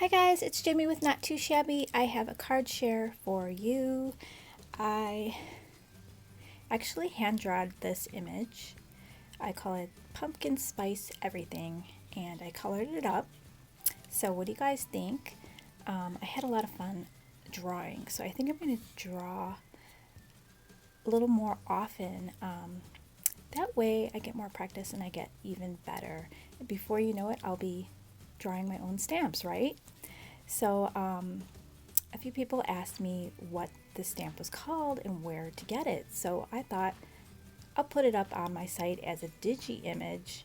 Hi guys, it's Jamie with Not Too Shabby. I have a card share for you. I actually hand drawed this image. I call it Pumpkin Spice Everything, and I colored it up. So what do you guys think? I had a lot of fun drawing, so I think I'm going to draw a little more often. That way I get more practice and I get even better. Before you know it, I'll be drawing my own stamps, right? So a few people asked me what the stamp was called and where to get it. So I thought I'll put it up on my site as a Digi image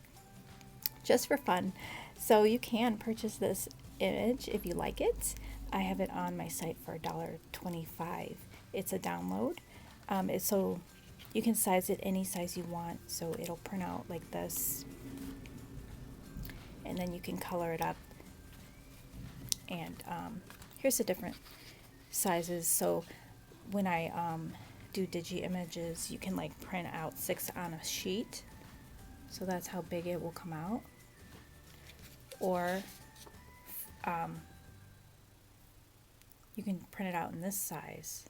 just for fun. So you can purchase this image if you like it. I have it on my site for $1.25. It's a download. So you can size it any size you want. So it'll print out like this. And then you can color it up. And here's the different sizes. So when I do Digi images, you can like print out 6 on a sheet. So that's how big it will come out. Or you can print it out in this size.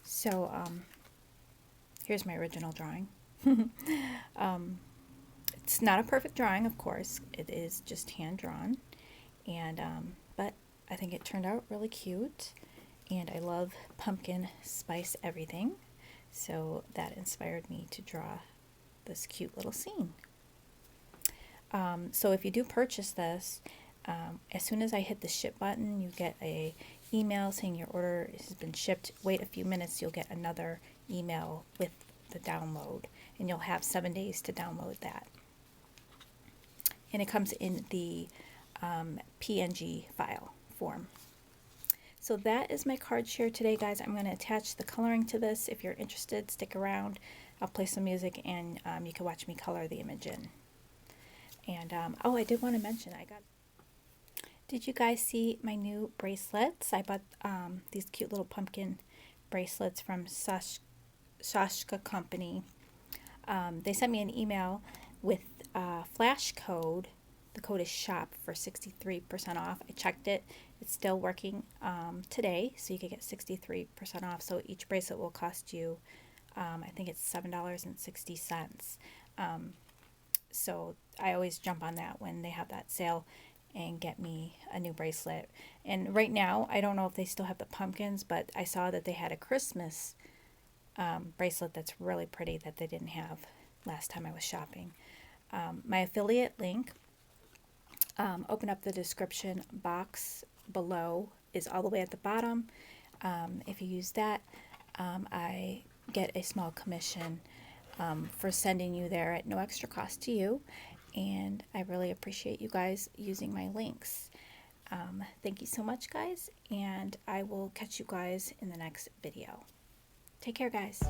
So here's my original drawing. It's not a perfect drawing, of course. It is just hand drawn, and but I think it turned out really cute, and I love pumpkin spice everything, so that inspired me to draw this cute little scene. So if you do purchase this, as soon as I hit the ship button, you get a email saying your order has been shipped. Wait a few minutes, you'll get another email with the download, and you'll have 7 days to download that. And it comes in the PNG file form. So that is my card share today, guys. I'm going to attach the coloring to this. If you're interested, stick around. I'll play some music, and you can watch me color the image in. And oh, I did want to mention, did you guys see my new bracelets? I bought these cute little pumpkin bracelets from Sashka Company. They sent me an email with a flash code. The code is SHOP for 63% off. I checked it. It's still working today, so you can get 63% off. So each bracelet will cost you, I think it's $7.60. So I always jump on that when they have that sale and get me a new bracelet. And right now, I don't know if they still have the pumpkins, but I saw that they had a Christmas bracelet that's really pretty that they didn't have last time I was shopping. My affiliate link, open up the description box below, is all the way at the bottom. If you use that, I get a small commission for sending you there at no extra cost to you, and I really appreciate you guys using my links. Thank you so much, guys, and I will catch you guys in the next video. Take care, guys.